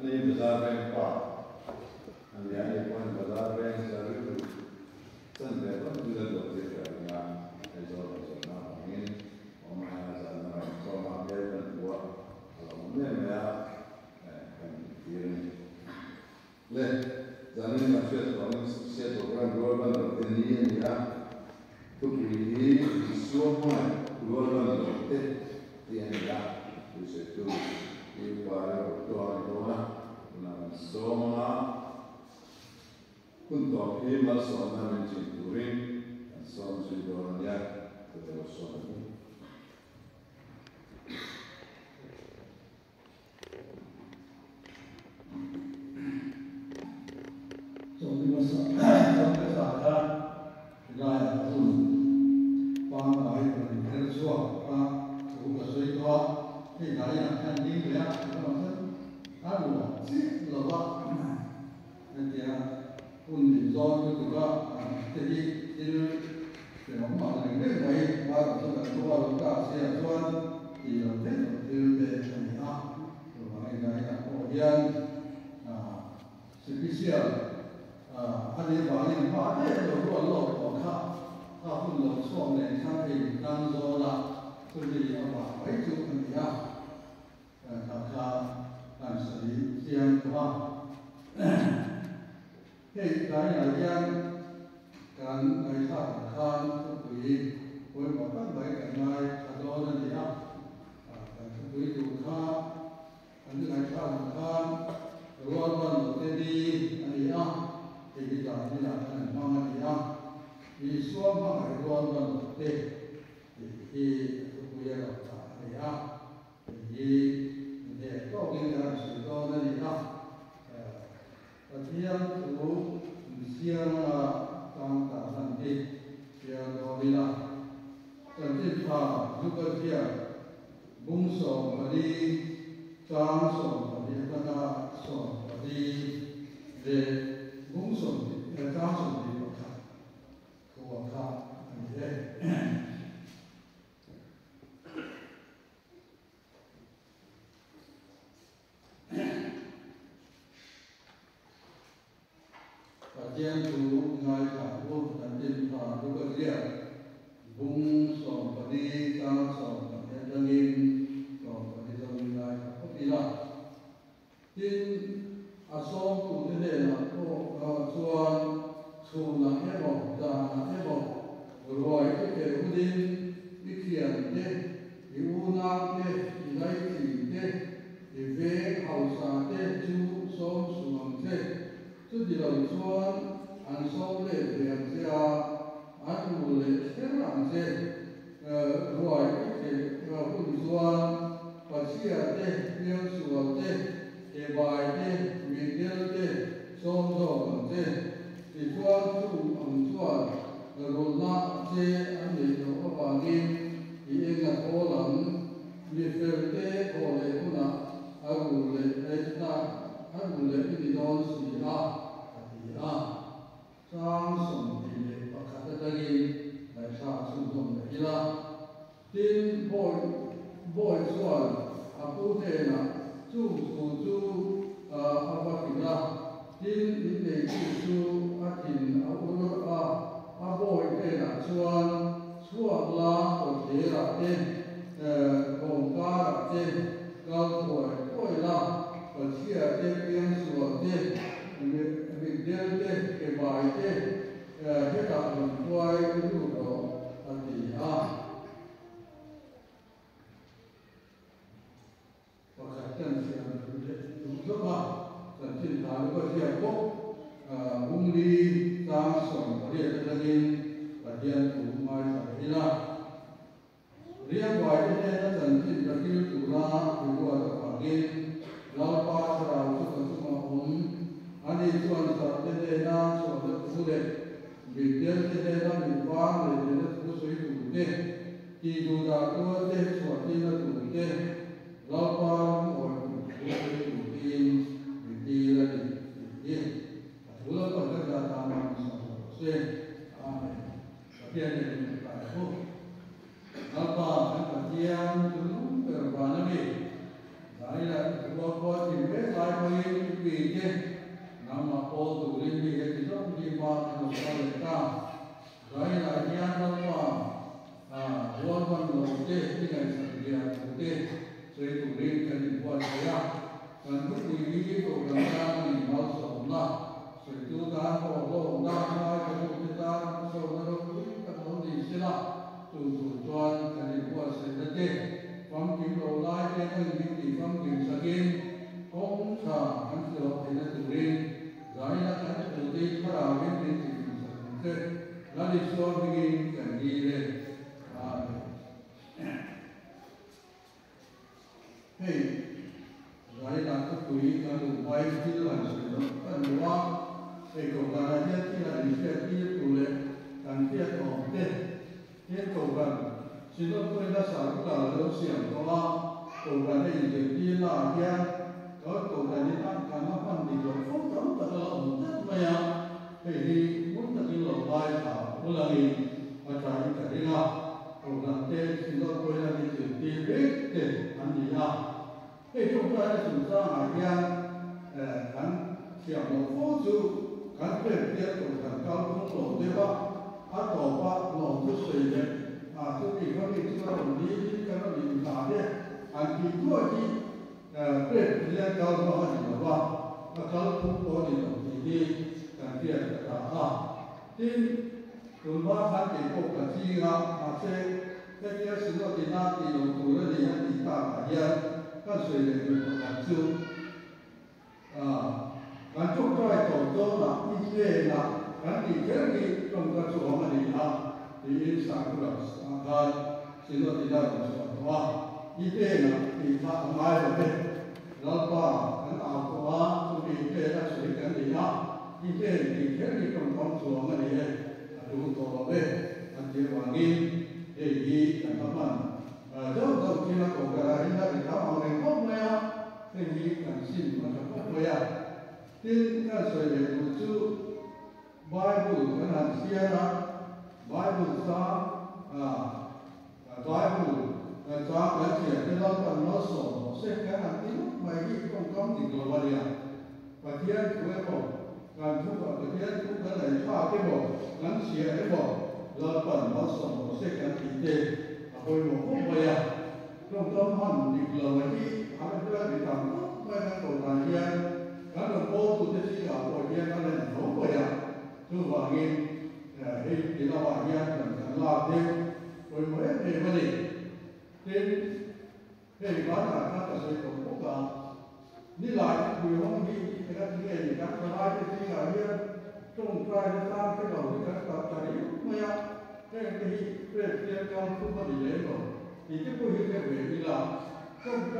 Ani bazaar bank pa. Ani ani pun bazaar bank selalu sendiri pun tidak boleh kerana ezor na angin, orang yang sana semua dia dan buat kalau mana kan kiri. Le, zaman ini masih orang siapa orang global bertani ya, tu kiri semua global bertani dia tu setu di para orang na soma untuk imal soma mencinturin som sudah ya terus soma Hãy subscribe cho kênh Ghiền Mì Gõ để không bỏ lỡ những video hấp dẫn. đi chứ nằm mà ô tủ lên đi cái giống đi qua cái đồ qua lên cao rồi là nhà đâu mà quân quân đồ chứ cái này sản địa đồ chứ rồi tủ lên cái gì qua đấy à còn lúc đi cái đồ làm ra mình mau sống là rồi chúng ta có đồ đa hai cái đồ chúng ta sau đó đồ cái đồ gì xí là tủ choan cái gì qua sẽ được chứ phong kim đồ lai cái này mình phong kim sakin cũng là anh sẽ học thì là tủ lên rồi là cái tủ đi bắt đầu cái gì thì là đi xuống cái gì lên hey rồi là cái quỷ là đủ quay chỉ là sự đó cái đó thì còn là nhất thì là đi xe đi tủ lên cần thiết ổn định thiết cầu gần xin lỗi tôi đã sáng là lâu xiển đó cầu gần đây thì đi là kia có cầu gần đi ăn cả nó ăn thì rồi phút lắm thật là ổn định mà ya thì muốn thật như là vai thảo cũng là gì mà trái cái đấy nào cầu gần đây xin lỗi tôi là đi biết để ăn gì nào thì chúng ta đã sử dụng ở kia hắn xiển một phút chú hắn về tiếp cầu gần cao không lộ thế ba à tổ ba lộ chút sợi đấy chúng mình có thể chúng ta đồng ý cái nó bị phá đấy anh chỉ đua đi về liên cao nó hay là ba cao cũng có đi đồng ý cần thiết là tin chúng ta phát triển cuộc cạnh tranh mà sẽ cái kia sử dụng tiền nào thì đầu tư là gì thì ta phải hiện các sự để được làm chung cái chúng ta tổ chức là như thế là cái gì cái gì trong cái số mà đi làm thì sáng rồi sáng xin lỗi thì là số như thế là thì ta mai rồi đấyแล้วก็ทั้งเอาตัวสุริเทระสุริกันดีนะที่เทที่เทที่ตรงความสวงอะไรเนี่ยดูตัวเราเว้อันที่ว่างี้เฮ้ยกันทั้งมันเจ้าตัวที่เราบอกกันอะไรนะที่เราเอาเรื่องพวกเนี้ยเฮ้ยกันสิ้นมันจะพวกเนี้ยที่ก็ส่วนใหญ่ดูจู่ไบเบิลขนาดเสียนะไบเบิลซ้ำไบเบิลซ้ำแล้วเสียที่เราต้องน้อสอนเสกกันอันนี้ไม่ยิ่งต้องก้มติดตัวเลยอ่ะประเทศคุณบอกการทุกประเทศทุกอะไรข้าที่บอกนั้นเสียที่บอกเราต้องน้อสอนเสกกันติดเด็กเอาไปบอกพวกไปอ่ะต้องมันติดเลยที่อะไรเรื่องที่ทำไม่ได้ตัวการเรียนการเราโค้ชตัวที่เราตัวเรียนอะไรเขาไปอ่ะตัวว่างี้ที่เราว่าเรียนกันลาเด็กไปไม่ได้ไม่ได้ที่บ้านเราถ้าจะใช้ตัวพวกเรานี่หลายคุยห้องนี้นะครับที่เองนะครับหลายที่เราเรียนตรงใจจะสร้างให้เราในการตัดใจไม่ยากแค่ที่เรียนการทุกคนเรียนหรอกที่จะพูดถึงเรื่องนี้ละตรงใจ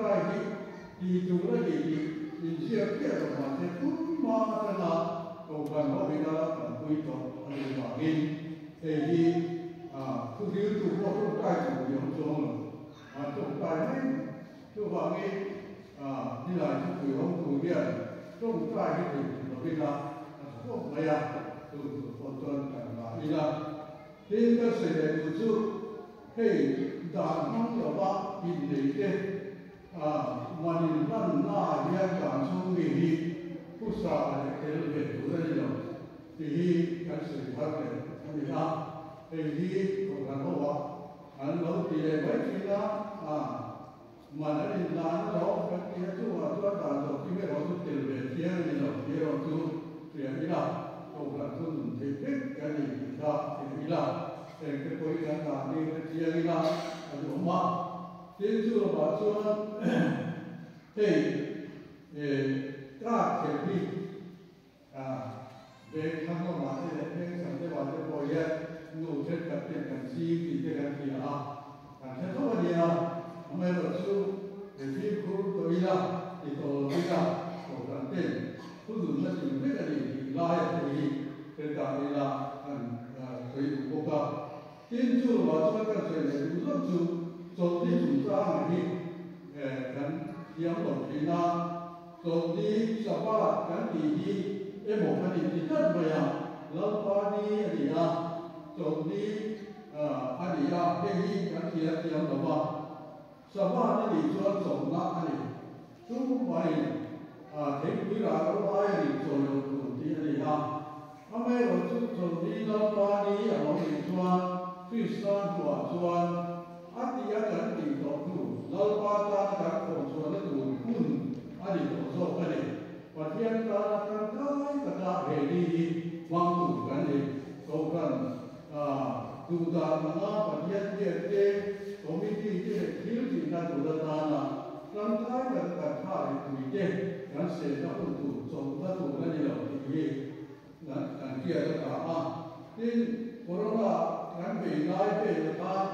ที่ดูแลดีเชื่อเชื่อต่อมาจะทุกมาตลอดตัวกันว่าเวลาเราคุยต่ออะไรแบบนี้ที่ทุกที่ทุกคนต้องใจถูกยอมจงตรงใจไม่ทุกว่างี้นี่แหละที่คุยห้องคุยเรียนตรงใจที่ถึงเราเวลาพวกอะไรอ่ะตัวคนจนกันมานี่ละที่ก็เสด็จสู่ให้ด่านห้องเดียวว่าอินเดียวันนี้นั่นหน้าเรียนการสู้มีผู้สาวอะไรเกิดเหตุอะไรเราที่การสื่อสารเนี่ยนี่ละที่ของการบอกว่าอันเราที่ได้ไว้ที่ละมันนั่นร้านเราเป็นที่ตัวตาตัวที่ไม่เราสุดเต็มเลยที่นี่เราที่เราสุดเสียนี่ละตัวกันสุดที่เป็นกันนี่ละที่ละแต่ก็คุยกันตามนี้ที่นี่ละอันนี้มาที่สุดว่าส่วนที่กล้าเขียนที่เด็กทำก็มาที่เด็กสังเกตว่าจะพอแยกนู่นเช่นกับเป็นกันซีที่เป็นกันที่ละการใช้ตัวนี้นะไม่รู้สึกที่ครูตัวนี้ละที่ตัวนี้ละตัวกันเต็มผู้ดูนั่นอยู่ไม่ได้ลายที่เป็นการนี้ละอันเคยถูกบอกที่จู่ว่าจะกันเสร็จรู้สึกจบที่สุดท้ายนี้กันยังหลงที่นั่นจบที่สภาพกันที่บอกกันที่นั่นไปอ่ะแล้วตอนนี้อันนี้อ่ะจบที่อันนี้อ่ะเรื่องนี้กันที่ยังหลงว่าสภาพนี่ส่วนสมนักนี่ทุกวันถึงเวลาเรา da na pa dia te committee te thiếu gì na tu da ta na làm thái là cả tha để tùy te gắn sẽ nó cũng tu trong nó tu nó đi đâu thì gì gắn kia là cả mà nên corona gắn về ngay về là ta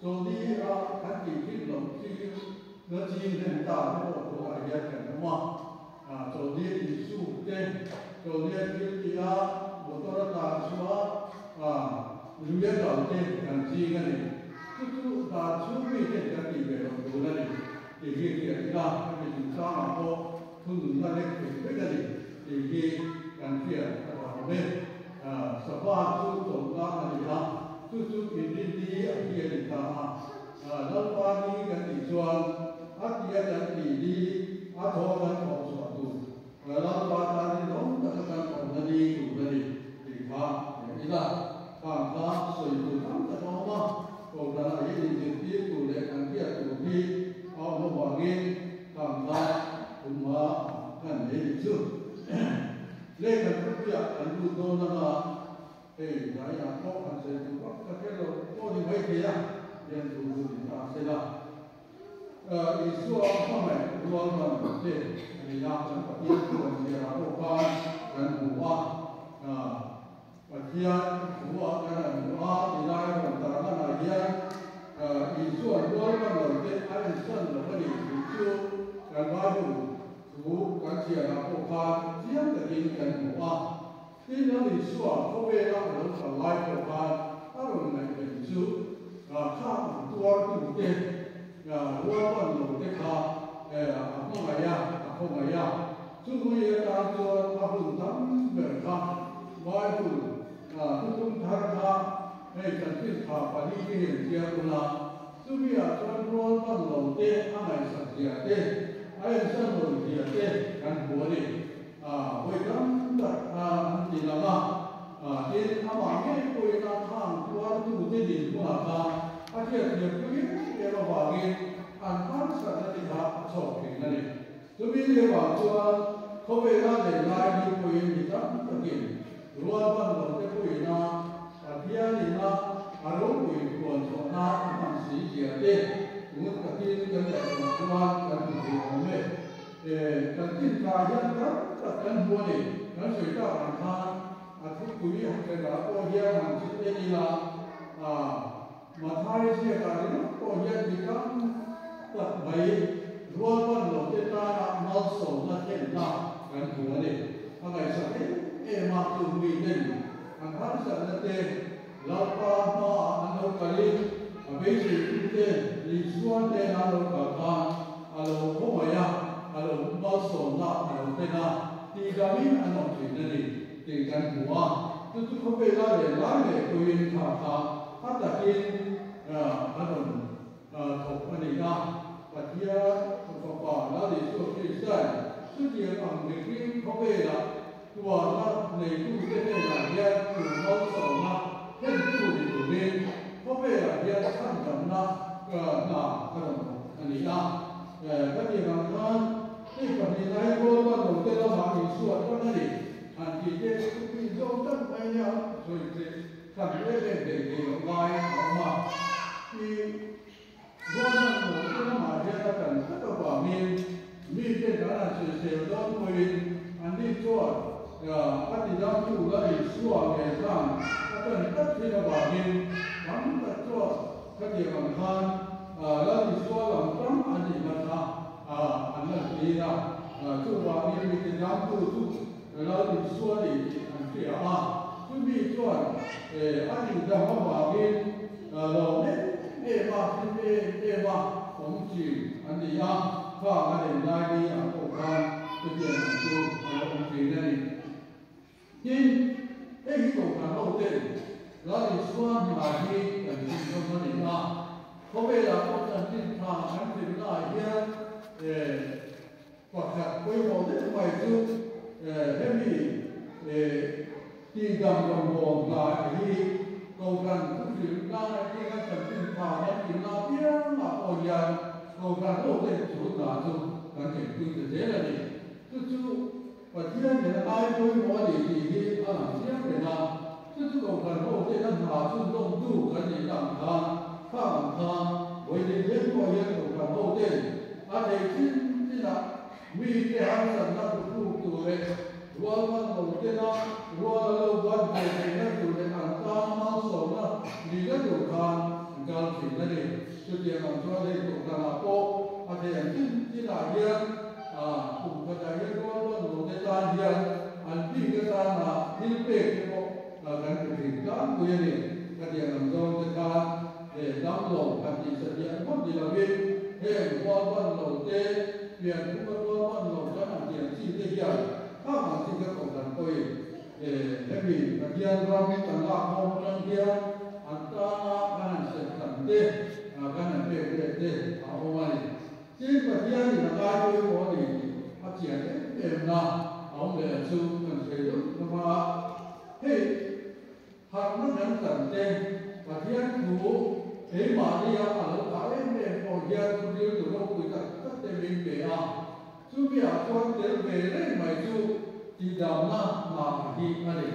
cho đi ra gắn kỳ kỹ lòng khi nó chỉ nên ta nó có ai biết cái nó mà cho đi thì su te cho đi thì ra một tổ ta xóa lưu ý đầu tiên cần gì cái này chút ta chú ý cái gì về lòng tu này thì khi ra cái chúng ta mà có thương ta lên cái gì thì khi cần kia ta vào bên sắp qua chú tổng ta là gì đó chú in đi ở kia thì ta lâu qua đi cái gì chuan ắt kia cái gì đi ắt thôi cái một số tu lâu qua ta đi đóng cái cái đi tu này thì ta vậy là ta sử dụng các cái đó mà còn ta là những gì tiếp tu để cần kia tu điเอามาบอกงี้ทำได้ผมว่ากันเห็นชื่อเลขกันทุกอย่างอันดูโดนนะหลายอย่างก็อันเสร็จก็แค่เราก็ยังไม่เที่ยงเรียนดูดีนะเสร็จแล้วอีส่วนข้อแม้รวมกันเด็กในยามฉันกับยี่ตัวเสียโอกาสกันหัวปัจจัยหัวกันหัวที่ได้ของตากันอะไรอีส่วนรวมกันเราเด็กอันสั้นเราไม่ได้ถือชื่อการว่าอยู่ถูกการเสียโอกาสเที่ยงแต่กินกันหัวที่นั่นอีส่วนเขาเวลาเราทำลายโอกาสถ้าเราไม่เป็นชื่อข้ามตัวที่เด็กรวมกันเราเด็กข้าพวกอะไรพวกอะไรซึ่งมีการตัวพระพุทธทั้งเบิกข้าไว้ผู้ทุกท่านข้าให้กันที่ข้าปฏิเห็นเสียกุลาซึ่งมีอาจารย์รวมกันเราเด็กอะไรสักอย่างเด็กไอ้สันเราเด็กเด็กกันหัวเด็กไว้กันที่ละมาที่อามาไม่คุยกันทางตัวที่ที่ดินหัวข้าอาเจียนเด็กผู้หญิงเด็กว่าเงี้ยอันนั้นสัตว์ที่ข้าชอบเห็นนั่นเองซึ่งมีเรื่องว่าตัวเขาเวลาเด็กนายมีผู้หญิงที่ตั้งตะกินรวมกันเราเด็กผู้หญิงนะเพียงนี่นะอารมณ์ผู้หญิงควรชนะมันสีเสียเด็กมุดตะกินกันแต่ละตัวกันถึงหัวเม็ดกันที่กายยันกันหัวนี่นั้นสุดท้ายอันนั้นทุกผู้หญิงให้เราโอ้ยมันสิ่งนี้ละมาท้ายเสียกันนะโอ้ยที่กันตัดไปรวมกันเราจะได้มาส่งมาเห็นหน้ากันหัวนี่อะไรสักมาคือมีเด่นอันนั้นสักเด็กเราพามาอันนั้นก็เลยไม่ใช่เด็กลิส่วนเด็กนั้นเราก็ทำเราผู้ใหญ่เรามาส่งหน้าเราเป็นนะที่กามินอันนั้นคือนี่ที่กันหัวทุกคนเวลาเรียนร้านเลยคุยกันข่าวถ้าจะกินอันนั้นถูกอันนี้นะปัจจัยของป่าแล้วที่สุดที่ใช่สุดที่อันนี้เขาเวลาตัวนั้นในตู้เย็นเนี่ยเนี่ยคือเราสอนนะเห็นตู้ที่ตัวนี้เขาเวลาเนี่ยท่านจำนะนะขนมอันนี้นะก็ที่บางท่านที่ปฏิบัติก็ว่าเราได้รับมาอีกส่วนก็นั่นเองอันที่เด็กที่โยนตั้งไปเนี่ยส่วนที่ทำได้เด็กเด็กลายออกมาที่รวมกันหมดที่น้ำหาเทียนกันก็ว่ามีเด็กนั้นเสียๆต้องคุยอันนี้ช่วยปฏิบัติอยู่แล้วอีกส่วนเองสร้างก็เป็นตัดที่ระบาดนี้ทำตัดช่วยก็เกี่ยวกับการแล้วอีกส่วนหลังตั้งอันนี้นะครับอันนั้นดีนะช่วงวันนี้มีแต่น้ำตู้แล้วอีกส่วนอีกอันที่ช่วยมีช่วยอันนี้จะมาว่านี้เราเนี่ยมาผมจีอันนี้ข้าอันนี้ได้ดีอันโอเคจะเกี่ยวกับตัวผมจีนั่นเองยิ่งตัวการเราเด่นแล้วอีกส่วนมาที่กันที่ตรงนั้นนะเขาเวลาเขาจะทิ้งทางอันที่ได้เนี่ยก็จะไปหมดเลยไปจุดให้มีที่ดำรงวงได้ที่ตรงกันทุกสิ่งได้ที่เขาจะทิ้งทางนั้นที่น่าเพียงน่าอ่อนโยนตรงกันเราเด่นสุดหนาสุดกันถึงจุดเด่นเลยจุดปัจจัยเนี่ยไอ้ตัวหมอดีที่อันนั้นเสียเป็นนะส这个很后这个马顺动度可以让他放他为了天国也有很后这，而且今啊米的还是那个不多的，我们后这呢，我们这那有的按当那手呢，你那有看，刚才那里就这样说的，有看那波，而且今那天。cùng với đại diện của một cái gian hiện anh đi cái gian là đi về cái bộ gắn cái hình dáng của này cái điện làm do cái gian để đóng lồng cái gì sự kiện mất gì là biết hệ qua vận lồng tê điện cũng qua vận lồng cho làm điện chi tiết hiện các hàng chi tiết của thành tôi để cái gì cái điện ra cái tầng lạc không trong kia anh ta cái này sẽ thành tê cái này về tê ở ngoài chỉ có điện thì là cái tôi có thì phát triển cái điểm nào ông để sư cần sử dụng nhưng mà hey học nó nhận tận tên và thiên thủ thế mà đi học ở lớp cái em còn giờ còn điều từ đâu quý tất tên mình về à chú bây giờ con đến về đấy mày chú thì đào na mà đi mà đi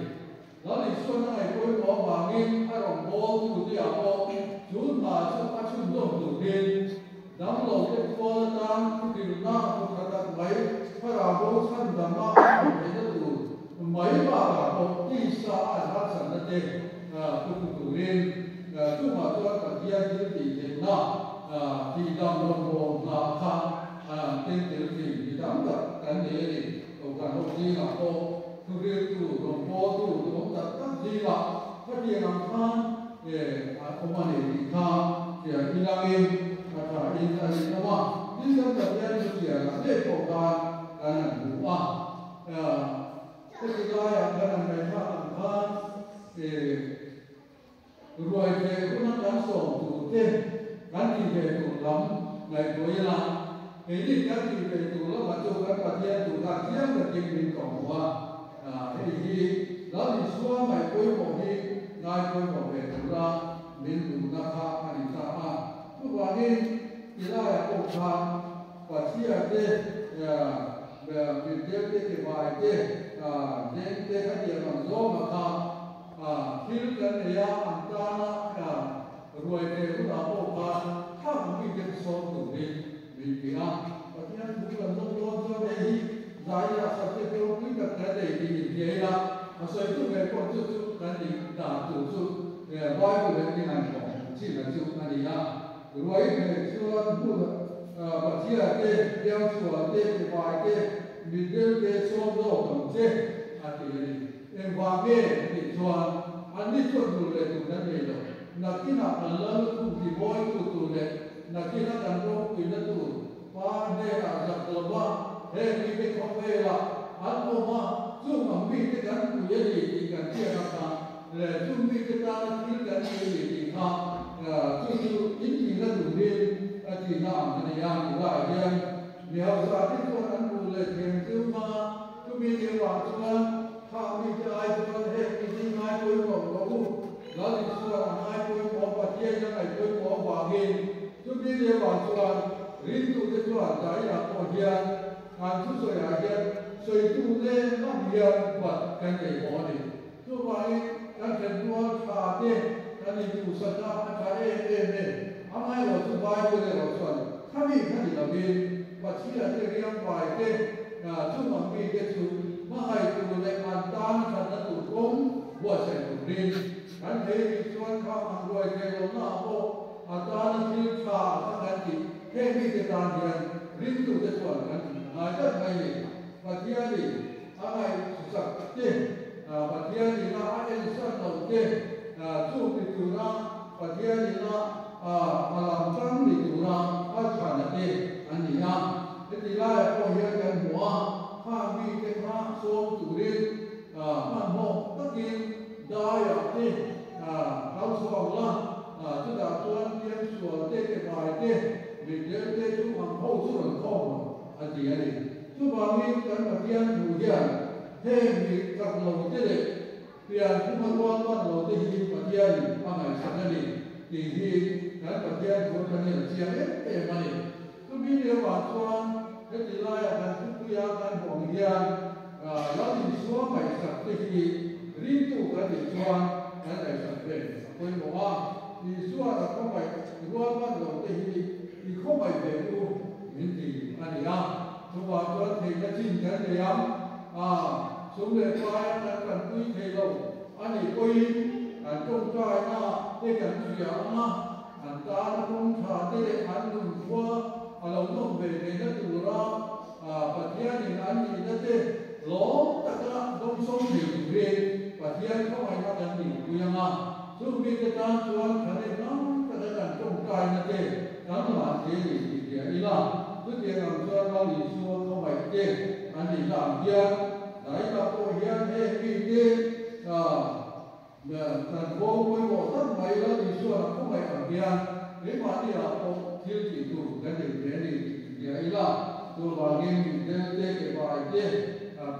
đó thì xuân này cuối có vàng in hay đồng bố chú đi học bố chú mà chú phát sinh đồng đầu tiên đóng lầu cái cô ta thì na cũng phải đặt mấy phải là bố thân làm ma không thể được mấy bà cả một đi xa phát sản ra đây cũng đủ lên chúng mà cho cả kia những gì thì na thì làm đồng bộ là khang tên tiếng gì thì đóng đặt cái này thì còn cả một gì là cô cứ việc tu đồng bộ tu đồng đặt các gì là phát hiện làm khang để ông anh thì khang thì đi làm in và in ra đi đâu mà đi sang tập nhân được chỉ là để phổ cập cái này đủ cái thứ hai là cái này phải làm khang thì rồi về cũng nó gắn sổ tủ thêm gắn gì về tủ lắm ngày cuối là cái gì gắn gì về tủ lắm mà cho các bạn thiên tủ cả riêng được chính mình cộng hòa cái gì đó thì xóa ngày cuối một đi ngày cuối một về tủ ra mình tủ ra khác anh ta các bạn đi thì là cộng hòa và chia thế về việc tiếp cái bài thế đến cái cái điểm làm gió mà khác khi cái này anh ta rồi về cũng là bộ phận khác một cái số tự nhiên vì cái và cái này cũng là nó cho đây giải là sẽ cái điều quý các cái này thì thế là mà xây dựng về con chữ cái này đã chủ sự để voi của cái này cũng chỉ là chữ này là rồi về xưa mua và chỉ là cái đeo sủa cái vài cái mình đeo cái số đồ tổng chế thì em vào cái thì cho anh đi chọn đồ để tụi nó về rồi là khi nào anh lớn cũng thì voi của tụi này là khi nào anh đâu thì nó tụi và đây là giặc lừa ba thế mình cái không về là anh mua mà chung mà mình cái gắn của cái gì thì cần chia ra cả là chung mình cái ta cái gắn cái gì thì khác chung ít thì nó đủ đi thì làm cái này thì lại đi vì học giả cái con anh mua là tiền tiêu mà chúng mình đi vào chúng ta mình cho ai cho hết cái gì mai tôi còn có đó thì xưa hai tôi có vật chia cho này tôi có vàng nghìn chúng đi đi vào chùa riêng tu cái chùa trái là có hiền chú soi là hiền soi tu lên nó hiền vật cái này có đi chú vậy cái chuyện mua trà đi cái này tu sạch ra trà êm này anh ai là chú vai tôi là chuẩn cái gì là bên và chỉ là cái riêng vài cái chú mà bị cái chú mà hay tu lên an tan thành là tu công của sẽ tu riêng anh thấy xuân khang hàng rồi cái đó là bộ ta là chỉ trà các anh chị thế mình cái tàn hiện riêng tu cái chuẩn anh rất hay và kia thì anh này sạch tiền và kia thì là anh sạch đầu tiên tu thì tu ra và kia thì là mà làm trắng thì tu ra anh phải là tiền anh gì nha thế thì là có hiện cái mùa hàng vì cái hoa xuân tu riêng mà một tất nhiên đại thì cao số là chúng ta tuân tiên sửa cái bài thế mình nhớ cái chúng hàng hậu chúng hàng không anh chị này chúng ta mình cần phải tiên đủ hiện thêm mình gặp lòng thế này tiền cũng không quan đầu tiên thì phải tiên bằng ngày sáng này thì cái phải tiên của cái này là tiền hết để mà này chúng mình đều bảo cho cái gì lại là chúng tôi ăn hoàng hiện đó thì số ngày sáng thì riêng tu cái gì cho cái này sản về quên bỏ hoa thì xua là không phải luôn bắt đầu thì không phải về luôn những gì anh đi ăn chúng ta cho thì nó chín cái gì ăn xuống để qua là cần quy thì lâu anh đi quy trong trai na để cần chuyện na anh ta nó không trả để anh đừng qua lâu nó về để nó tụ ra và thiên thì anh đi nó để lỗ tất cả đông sông thì về và thiên không ai có đánh đỉnh quy mà chúng mình cái ta chuan khả năng nó tất cả trong trai nó để nó là thế gì thì ý là trước tiên làm cho nó đi xuống không phải thế anh đi làm kia đấy là tôi hiện thế vì thế thành phố với bộ tất mấy đó đi xuống không phải ở kia nếu mà đi ở đâu thiếu chỉ đủ cái điều thế thì ý là tôi vào game thế cái bài thế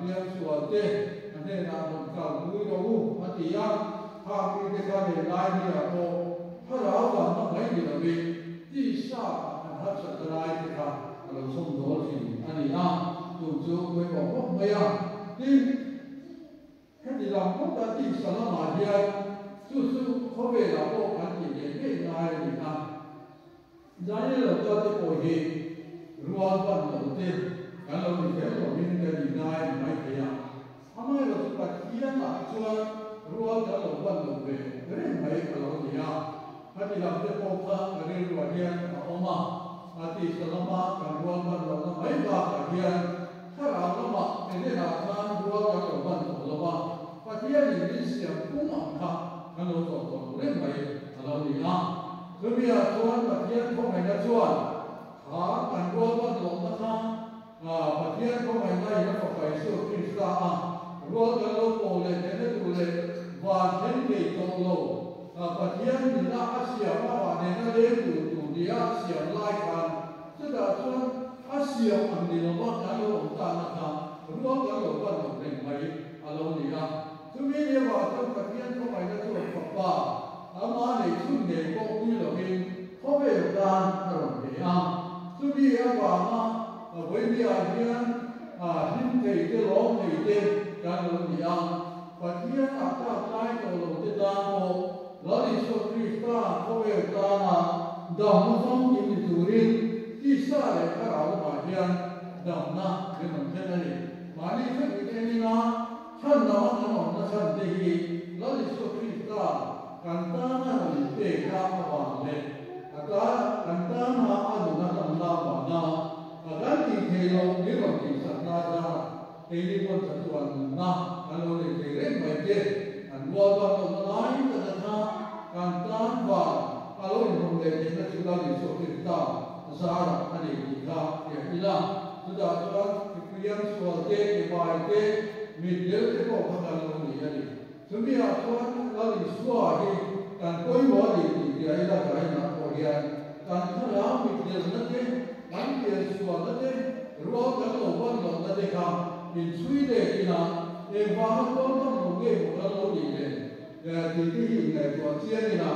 biên xuống thế nên là một cầu núi đâu mà chỉ ăn tham cái cái này lại đi ở đâuถ้าเราทำไม่ได้เลยที่ทราบถ้าสัตว์ร้ายที่ทำเราส่งโดนสิ่งอันนี้นะถูกจูไปบอกว่าไม่อ่ะที่แค่ที่เราพูดแต่ที่สารมาเดียวสู้ๆเขาเวลาพวกอันที่เย็นๆนายนี่นะย้ายเราจะได้โอเครวมกันเราเต็มกันเราไม่แค่เราเป็นกันนายไม่เพียงทำไมเราจะปัดเทียนหลักชวนรวมกันเราวันเราเป็นเรื่องไม่กับเราเนี่ยถ้าที่เราจะพบกันเรื่องวันเดียนออกมาอาทิตย์ละมาการรวมกันเราไม่ว่ากันเดียนถ้าเราละมาเป็นเรื่องการรวมกันเราวันละมาปัจจัยนี้เสียงกุ้งอ่างค่ะกันเราต่อเรื่องไม่เราเนี่ยคือมีชวนปัจจัยพวกไหนจะชวนหาการรวมกันเรานะคะปัจจัยพวกไหนได้แล้วก็ไปสู่คริสต์รวมกันเราโตเลยเนี่ยดูเลยว่าเช่นเดียวกันเราปัจจัยนี้น่าเสียมากว่าเนี่ยเรื่องดูดีอาเสียไล่กันซึ่งแต่ส่วนอาเสียอันนี้เราว่าการเราต่างกันรวมกันเราว่าเราเรื่องไม่เราเนี่ยซึ่งมีเรื่องว่าต้องปัจจัยพวกไหนจะช่วยปรับปรุงอามาในช่วงเด็กพวกนี้เราเองเขาเป็นการเราเนี่ยซึ่งมีเรื่องว่าเวทีอาเซียนหินเทจะร้องเทการเราเนี่ยปัจจัยอาจจะใช้ตัวเราจะตามโมเราดิสุคริสต์เขาเป็นการดำน้ำกินตุรินที่สร้างให้เรามาเรียนดำน้ำเป็นมันแค่ไหนมาดิสุคริสต์นี่นะฉันน้ำมันนะฉันเดียเราดิสุคริสต์กันตั้งนั้นเด็กข้ามวันเลยกันตั้งมาอาดุนันตั้งลาวันนะกันที่เทโลนี่เราที่สัตว์นาจาเทลีคนสัตว์วันนะกันเราเลยเรื่องไม่เจ็บอันว่าตอนนั้นไอ้แต่ถ้ากันตั้งว่าอารมณ์ของเด็กที่เราเราดิสุคริสต์สารอันนี้ที่ข้าอย่างนี้ละสุดท้ายแล้วที่เรียนสวดเด็กไปเด็กมีเด็กที่เขาทำงานตรงนี้อะไรซึ่งมีอาชีพเราดิสวดที่การคุยว่าดีที่อะไรละอะไรนะพอเรียนการทำงานมีเด็กนั่นเองการเรียนสวดนั่นเองรวมกันเราวันเรานั่นเองครับเป็นช่วยเด็กที่นั่นเองว่าเราต้องทำเรื่องของเราดีเลยที่ในตัวเชียนี่นะ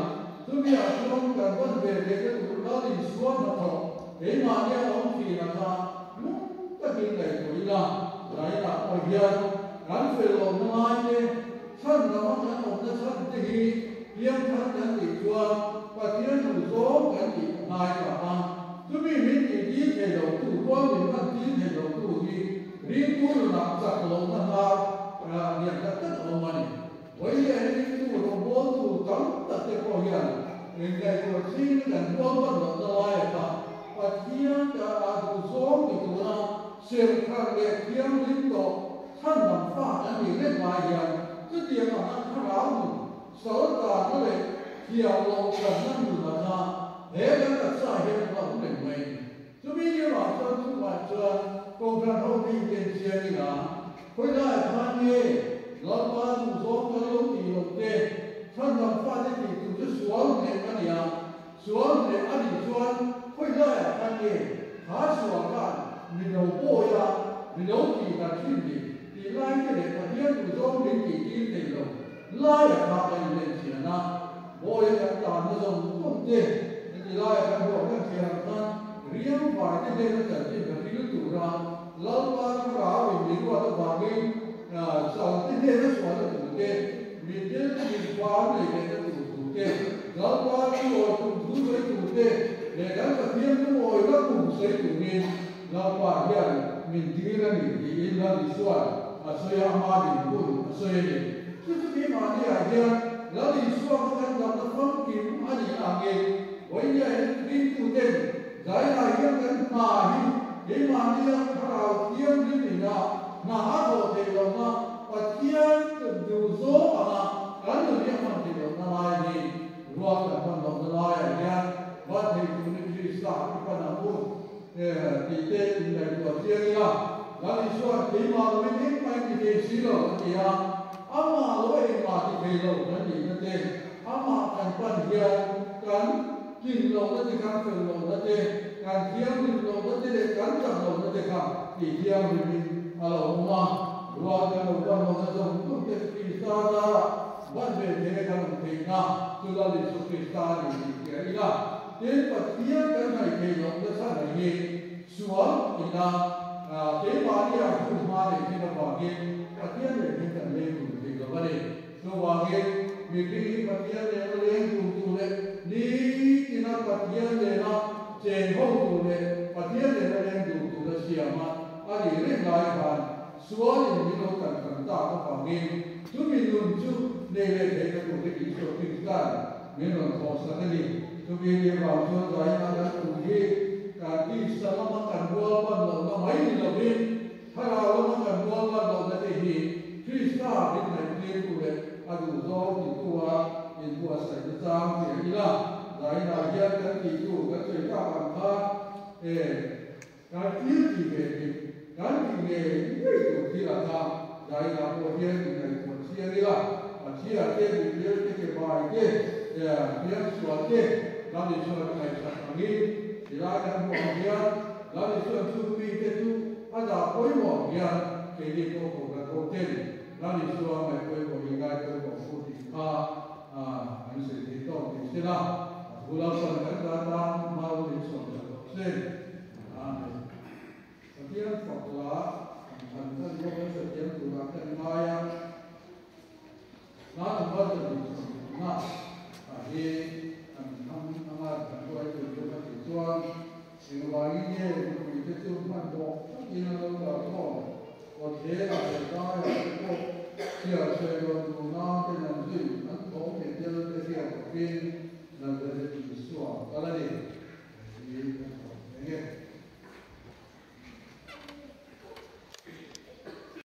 ซึ่งมีอาชีพการวันเด็กที่เราดิสวดนะครับเห็นมาเนี่ยเราที่นะครับนู้นก็กินในตัวอีละไรนะพอเรียนการเฟลลงมาเนี่ยท่านเราท่านองค์ท่านที่เลี้ยงท่านนั้นอีกตัวปฏิญาณถูกโซ่กันอีกนายกับมันจะมีมิตรที่เที่ยวถูกว่ามีมันที่เที่ยวถูกที่รีบพูดหลักจากลงมาเนี่ยจะตัดลงมาเนี่ยไว้ยังรีบพูดลงบนถูกตั้งแต่เจ้าอย่างเรื่องใดตัวชี้กันว่ามันหลับลายกันปฏิญาณจะอาถูกโซ่อีกตัวเสียงข้างเล็กเที่ยงลิ้นโตท่านนำฟ้าอันนี้เล่นมาอย่างก็เดียวกันข้างหลังสอนตาก็เลยเที่ยวลงกันนั่งอยู่นะเฮ้ยกันตัดสายเห็นเราหนึ่งไหมจะมีเรื่องอะไรทุกวันเจอกองทัพเขาที่เป็นเชียร์นี่นะคุยได้ท่านนี้เราบ้านสองกันลงตีลงเตะท่านนำฟ้าที่ตีถูกจะสวนเห็นกันอย่างสวนเห็นอดีตสวนคุยได้ท่านนี้หาสวนกันมีเราโบ้ยามีเราตีกันขึ้นดีที่ไล่ที่เด็กคนเดียวถูกโจมตีที่ตีลงไล่มาเป็นเรื่องเสียนะโบ้ยกันตามมาส่งต้นเด็กที่ไล่กันบอกกันเสียนั้นเรียนฝ่ายที่เด็กจะที่จะพิจารณาแล้วมาเราเป็นมีว่าต้องวางเองสอนที่เด็กสอนถึงเด็ก mình đến mình qua này để nó tụ tê nó qua cái ngồi tụ giấy tụ tê để nó là thiên nó ngồi nó tụ giấy tụ mình nó qua hiện mình đi ra mình đi ra đi xuân xoay ama đi cũng xoay đi cái mà đi à hiện nó đi xuân nó làm nó phong kín anh đi làm nghề với vậy đi tụ tê giải lại hiện cái mà đi cái mà đi làm thảo thiên đi mình na hao thì lo na và thiên du số mà cái người biết mà thì lo na lại đi ruột là con lo na lại nha và thì chúng mình chỉ sao cái con nào cũng thì tết thì này của riêng nha là đi xuống thì mà mình biết mấy cái gì xí rồi thì ama lối mà thì về rồi nó gì nó thế ama cần quan hiền cần kinh rồi nó thì cần phần rồi nó thế cần thiêng mình rồi nó thế cần chẳng rồi nó thế không thì thiêng mình Allahumma wa ta'ala wa ta'ala Krista da ban về thế kan thì na tu la li su Krista ni cái ila đến và tiết cái này thì nó sẽ là gì xuống thì na thế mà đi à cũng mà để thì nó vào cái và tiết để thì cần lên thì nó vào đây nó vào cái mình cái và tiết để nó lên tu lên đi thì nó và tiết để nó chế hậu tu lên và tiết để nó lên tu nó xiêm mà anh ấy lên lại bàn xóa những cái đồ cần cần ta có phòng game chúng mình luôn chú để lên để cái cuộc cái số kinh tế mình luôn có sẵn đi chúng mình đi vào cho giải mà đã cùng đi cả đi sao mà cần mua ban đầu nó mấy là đi hay là nó cần mua ban đầu là cái gì Krista bên này đi tu đấy anh do thì tu sẽ được sang thì là giải là hiện cái thì tu cái chuyện ta làm ta cái thiết gì về cái nghề người của khi là sao giải là của thiên thì này của chia đi là chia trên thì chia cái bài kia biết soạn kia làm gì soạn này soạn nghĩ thì ra cái một kia làm gì soạn tu vi cái tu anh đã quay một kia cái đi cô của cái cô trên làm gì soạn này quay một cái cái của cô thì anh sẽ đi tốt thì sẽ là cô làm soạn cái ta mau đi soạn trên Tiang fakla, antar orang setiap tuakan maya, nak buat jadi nak, hari amat buat jadi macam tuan, yang bagi dia itu cuma dok, ini orang kau, orang dia ada kaya, kau dia seorang guna,